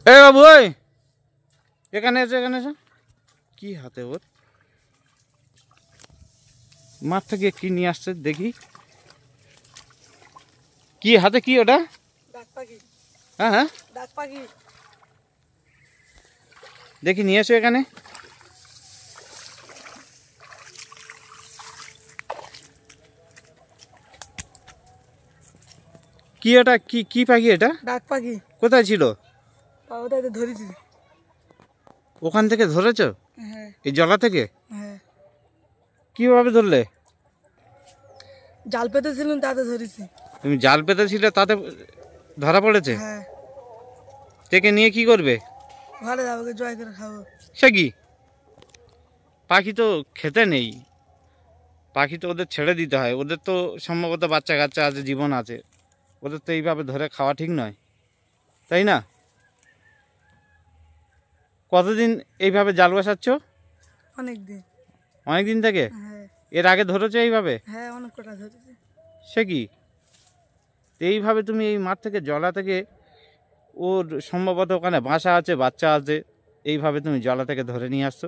এ বাবু ওই এখানে এসে কি হাতে ওর মাঠ থেকে কি নিয়ে আসছে দেখি কি হাতে কি ওটা হ্যাঁ হ্যাঁ দেখি নিয়ে এসো এখানে কি এটা কি কি পাখি এটা ডাক পাখি কোথায় ছিল ধরেছি ওখান থেকে ধরেছো হ্যাঁ এই জলা থেকে হ্যাঁ কিভাবে ধরলে জাল পেতেছিলাম তাতে ধরেছি তুমি জাল পেতেছিলে তাতে ধরা পড়েছে হ্যাঁ থেকে নিয়ে কি করবে ঘরে যাবো জয় করে খাবো সে কি পাখি তো খেতে নেই পাখি তো ওদের ছেড়ে দিতে হয় ওদের তো সম্ভবত বাচ্চা কাচ্চা আছে জীবন আছে ওদের তো এইভাবে ধরে খাওয়া ঠিক নয় তাই না কতদিন এইভাবে জাল বসাচ্ছ অনেকদিন অনেকদিন থেকে হ্যাঁ এর আগে ধরেছো এইভাবে হ্যাঁ অনেক কটা ধরেছি সে কি এইভাবে তুমি এই মাঠ থেকে জলা থেকে ওর সম্ভবত ওখানে বাসা আছে বাচ্চা আছে এইভাবে তুমি জলা থেকে ধরে নিয়ে আসছো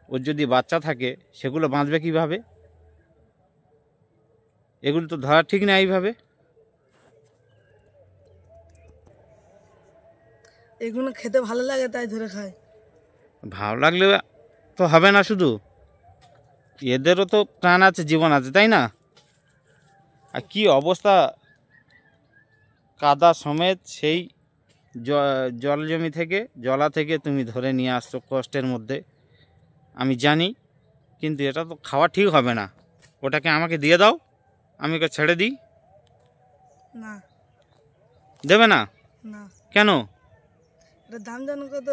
ওর যদি বাচ্চা থাকে সেগুলো বাঁচবে কিভাবে এগুলো তো ধরা ঠিক না এইভাবে এগুলো খেতে ভালো লাগে তাই ধরে খাই ভালো লাগলে তো হবে না শুধু এদেরও তো প্রাণ আছে জীবন আছে তাই না আর কি অবস্থা কাদা সমেত সেই জল জমি থেকে জলা থেকে তুমি ধরে নিয়ে আসছো কষ্টের মধ্যে আমি জানি কিন্তু এটা তো খাওয়া ঠিক হবে না ওটাকে আমাকে দিয়ে দাও আমি ওকে ছেড়ে দিই না দেবে না না কেন এটার দাম জানো কত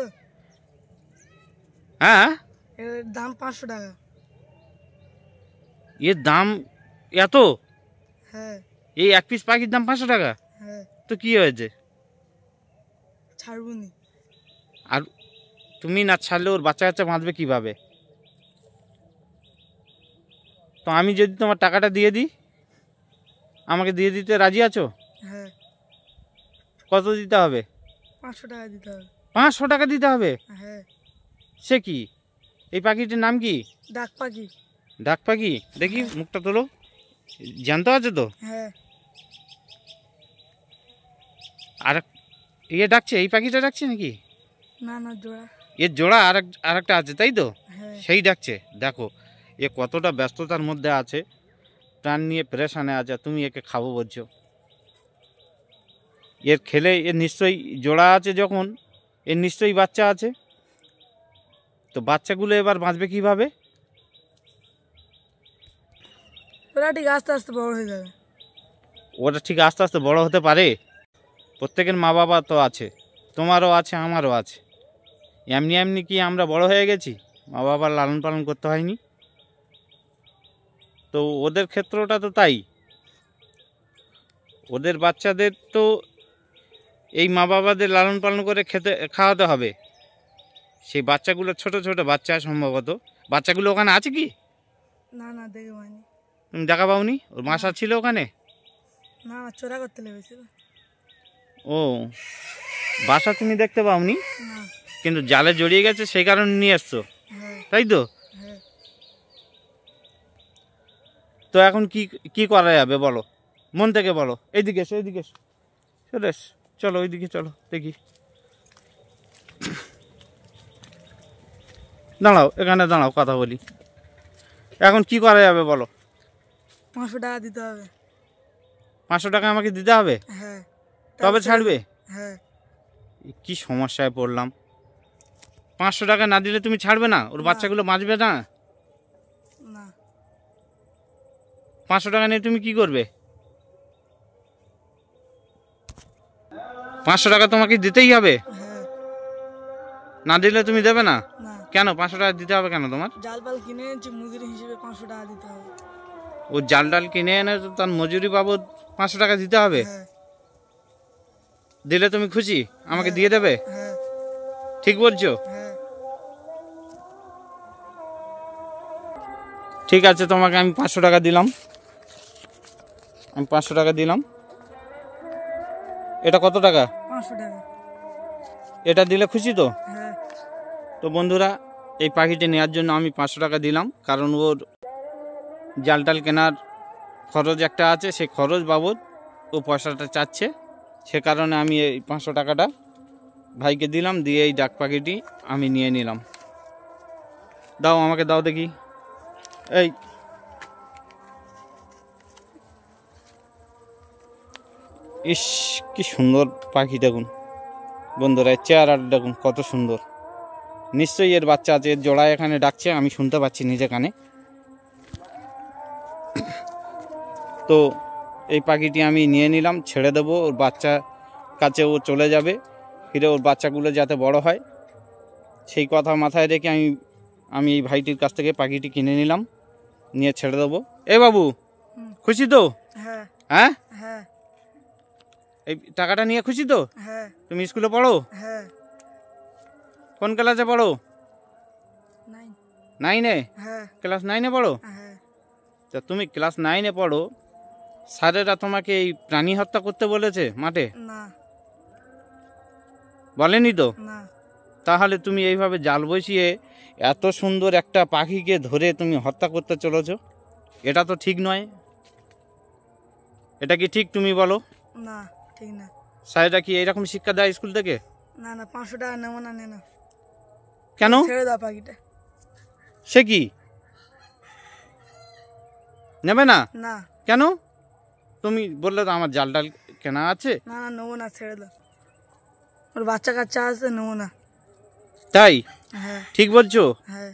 হ্যাঁ এর দাম 500 টাকা এর দাম এত হ্যাঁ এই এক পিস পাখির দাম 500 টাকা হ্যাঁ তো কি হয়েছে ছাড়বুনি আর তুমি না ছাড়লে ওর বাচ্চা কাচ্চা বাঁচবে কিভাবে তো আমি যদি তোমার টাকাটা দিয়ে দিই আমাকে দিয়ে দিতে রাজি আছো হ্যাঁ কত দিতে হবে 500 টাকা দিতে হবে 500 টাকা দিতে হবে হ্যাঁ সে কি এই পাখিটির নাম কি ডাক পাখি ডাক পাখি দেখি মুখটা তোলো জ্যান্ত আছে তো হ্যাঁ আর ইয়ে ডাকছে এই পাখিটা ডাকছে নাকি না না জোড়া এর জোড়া আরেকটা আছে তাই তো হ্যাঁ সেই ডাকছে দেখো এ কতটা ব্যস্ততার মধ্যে আছে প্রাণ নিয়ে প্রেশানে আছে তুমি একে খাবো বলছো এর খেলে এর নিশ্চয়ই জোড়া আছে যখন এর নিশ্চয়ই বাচ্চা আছে তো বাচ্চাগুলো এবার বাঁচবে কিভাবে ওরা ঠিক আস্তে আস্তে বড় হয়ে যাবে ওটা ঠিক আস্তে আস্তে বড় হতে পারে প্রত্যেকের মা বাবা তো আছে তোমারও আছে আমারও আছে এমনি এমনি কি আমরা বড় হয়ে গেছি মা বাবার লালন পালন করতে হয়নি তো ওদের ক্ষেত্রটা তো তাই ওদের বাচ্চাদের তো এই মা বাবাদের লালন পালন করে খাওয়াতে হবে সেই বাচ্চাগুলো ছোট ছোট বাচ্চা সম্ভবত বাচ্চাগুলো ওখানে আছে কি না না দেখে পাইনি তুমি দেখা পাওনি ওর বাসা ছিল ওখানে না চোরা করতে লেগেছিল ও বাসা তুমি দেখতে পাওনি না কিন্তু জালে জড়িয়ে গেছে সেই কারণে নিয়ে এসছো হ্যাঁ তাই তো হ্যাঁ তো এখন কি কি করা যাবে বলো মন থেকে বলো এইদিকে এসো এইদিকে এসো চলে এস চলো ওইদিকে চলো দেখি দাঁড়াও এখানে দাঁড়াও কথা বলি এখন কি করা যাবে বলো 500 টাকা দিতে হবে 500 টাকা আমাকে দিতে হবে হ্যাঁ তবে ছাড়বে হ্যাঁ কি সমস্যায় পড়লাম 500 টাকা না দিলে তুমি ছাড়বে না ওর বাচ্চাগুলো বাঁচবে না না 500 টাকা নিয়ে তুমি কি করবে 500 টাকা তোমাকে দিতেই হবে হ্যাঁ না দিলে তুমি দেবে না না কেন 500 টাকা দিতে হবে কেন তোমার জাল পাল কিনে এনেছি মজুরি হিসেবে 500 টাকা দিতে হবে ও জাল ডাল কিনে এনে তো তার মজুরি বাবদ 500 টাকা দিতে হবে হ্যাঁ দিলে তুমি খুশি আমাকে দিয়ে দেবে হ্যাঁ ঠিক বলছো হ্যাঁ ঠিক আছে তোমাকে আমি 500 টাকা দিলাম আমি 500 টাকা দিলাম এটা কত টাকা 500 টাকা এটা দিলে খুশি তো? হ্যাঁ। তো বন্ধুরা, এই পাখিটি নেওয়ার জন্য আমি 500 টাকা দিলাম, কারণ ওর জাল টাল কেনার খরচ একটা আছে, সেই খরচ বাবদ ও পয়সাটা চাচ্ছে। সে কারণে আমি এই 500 টাকাটা ভাইকে দিলাম, দিয়ে এই ডাক পাখিটি আমি নিয়ে নিলাম। দাও, আমাকে দাও দেখি। এই ইস, কি সুন্দর পাখি দেখুন বন্ধুরা, চেহারাটা দেখুন কত সুন্দর। নিশ্চয়ই এর বাচ্চা আছে, এর জোড়া এখানে ডাকছে, আমি শুনতে পাচ্ছি নিজে কানে। তো এই পাখিটি আমি নিয়ে নিলাম, ছেড়ে দেবো, ওর বাচ্চা কাছে ও চলে যাবে, ফিরে ওর বাচ্চাগুলো যাতে বড় হয় সেই কথা মাথায় রেখে আমি এই ভাইটির কাছ থেকে পাখিটি কিনে নিলাম, নিয়ে ছেড়ে দেবো। এই বাবু, খুশি তো? হ্যাঁ। হ্যাঁ, হ্যাঁ। এই টাকাটা নিয়ে খুশি তো? হ্যাঁ। তুমি স্কুলে পড়ো? হ্যাঁ। কোন ক্লাসে পড়ো? 9। 9-এ? হ্যাঁ। ক্লাস 9-এ পড়ো? হ্যাঁ। তা তুমি ক্লাস 9-এ পড়ো, স্যারেরা তোমাকে এই প্রাণী হত্যা করতে বলেছে মাঠে? না। বলেনি তো? না। তাহলে তুমি এইভাবে জাল বসিয়ে এত সুন্দর একটা পাখিকে ধরে তুমি হত্যা করতে চলেছো, এটা তো ঠিক নয়। এটা কি ঠিক, তুমি বলো? না, ঠিক না। স্যারেরা কি এইরকম শিক্ষা দেয় স্কুল থেকে? না না, 500 টাকা নেবো না, নে না। কেন? ছেড়ে দাও পাখিটা। সে কি নেবে না? না। কেন? তুমি বললে তো আমার জাল টাল কেনা আছে। না না, নেবো না, ছেড়ে দাও। ওর বাচ্চা কাচ্চা আছে, নেবো না। তাই? হ্যাঁ। ঠিক বলছো? হ্যাঁ।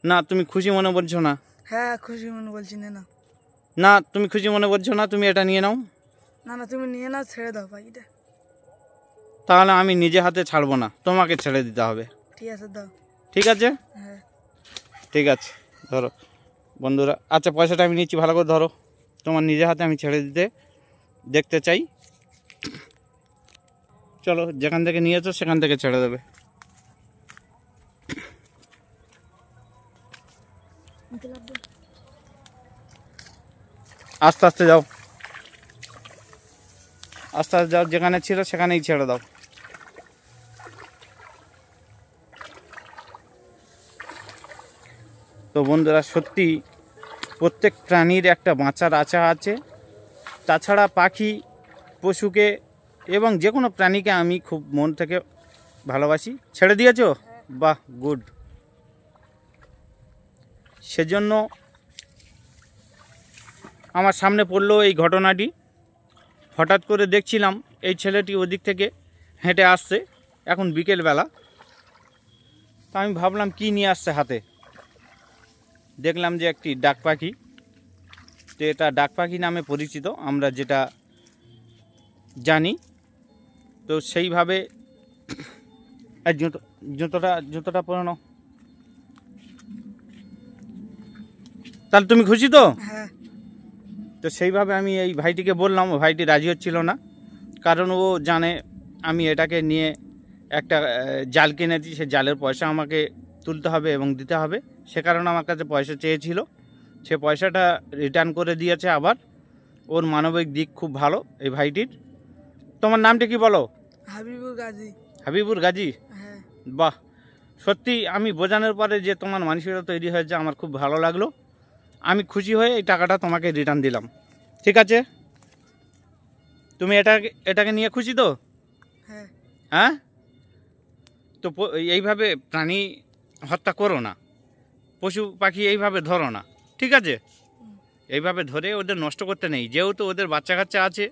না, তুমি খুশি মনে বলছো না? হ্যাঁ, খুশি মনে বলছি, নে না। না, তুমি খুশি মনে বলছো না, তুমি এটা নিয়ে নাও। না না, তুমি নিয়ে নাও, ছেড়ে দাও পাখিটা। তাহলে আমি নিজে হাতে ছাড়বো না, তোমাকে ছেড়ে দিতে হবে। ঠিক আছে, দাও। ঠিক আছে? হ্যাঁ। ঠিক আছে, ধরো বন্ধুরা। আচ্ছা, পয়সাটা আমি নিচ্ছি, ভালো করে ধরো। তোমার নিজে হাতে আমি ছেড়ে দেখতে চাই। চলো, যেখান থেকে নিয়েছো সেখান থেকে ছেড়ে দেবে। আস্তে আস্তে যাও, আস্তে আস্তে যাও, যেখানে ছিল সেখানেই ছেড়ে দাও। তো বন্ধুরা, সত্যি প্রত্যেক প্রাণীর একটা বাঁচার আশা আছে। তাছাড়া পাখি, পশুকে এবং যে কোনো প্রাণীকে আমি খুব মন থেকে ভালোবাসি। ছেড়ে দিয়েছো? বাহ, গুড। সেজন্য আমার সামনে পড়লো এই ঘটনাটি। হঠাৎ করে দেখছিলাম এই ছেলেটি ওদিক থেকে হেঁটে আসছে, এখন বিকেলবেলা। তা আমি ভাবলাম কি নিয়ে আসছে হাতে। দেখলাম যে একটি ডাক পাখি। তো এটা ডাক পাখি নামে পরিচিত, আমরা যেটা জানি। তো সেইভাবে জুতোটা পরে নাও। তাহলে তুমি খুশি তো? হ্যাঁ। তো সেইভাবে আমি এই ভাইটিকে বললাম, ও ভাইটি রাজি হচ্ছিল না, কারণ ও জানে আমি এটাকে নিয়ে একটা জাল কিনেছি, সে জালের পয়সা আমাকে তুলতে হবে এবং দিতে হবে। সে কারণে আমার কাছে পয়সা চেয়েছিল, সে পয়সাটা রিটার্ন করে দিয়েছে। আবার ওর মানবিক দিক খুব ভালো এই ভাইটির। তোমার নামটা কি বলো? হাবিবুর গাজী। হাবিবুর গাজী? হ্যাঁ। বাহ, সত্যি আমি বোঝানোর পরে যে তোমার মানসিকতা তৈরি হয়েছে, আমার খুব ভালো লাগলো। আমি খুশি হয়ে এই টাকাটা তোমাকে রিটার্ন দিলাম। ঠিক আছে? তুমি এটাকে নিয়ে খুশি তো? হ্যাঁ। হ্যাঁ। তো এইভাবে প্রাণী হত্যা করো না, পশু পাখি এইভাবে ধরো না, ঠিক আছে? এইভাবে ধরে ওদের নষ্ট করতে নেই। যেহেতু ওদের বাচ্চা কাচ্চা আছে,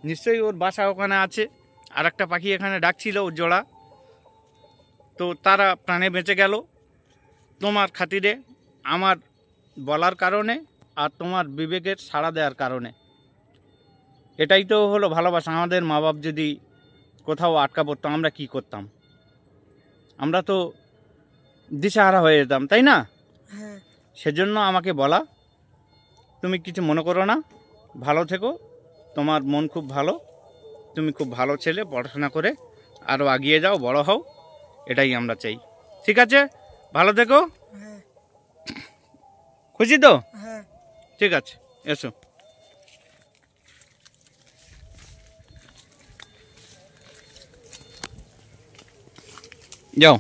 নিশ্চয়ই ওর বাসা ওখানে আছে, আর একটা পাখি এখানে ডাকছিল ওর জোড়া, তো তারা প্রাণে বেঁচে গেল তোমার খাতিরে, আমার বলার কারণে আর তোমার বিবেকের সাড়া দেওয়ার কারণে। এটাই তো হলো ভালোবাসা। আমাদের মা বাপ যদি কোথাও আটকা পড়তাম, আমরা কি করতাম? আমরা তো দিশাহারা হয়ে যেতাম, তাই না? হ্যাঁ। সেজন্য আমাকে বলা। তুমি কিছু মনে করো না, ভালো থেকো, তোমার মন খুব ভালো, তুমি খুব ভালো ছেলে, পড়াশোনা করে আরও এগিয়ে যাও, বড় হও, এটাই আমরা চাই। ঠিক আছে, ভালো থেকো। হ্যাঁ। খুশি তো? হ্যাঁ। ঠিক আছে, এসো। যাও।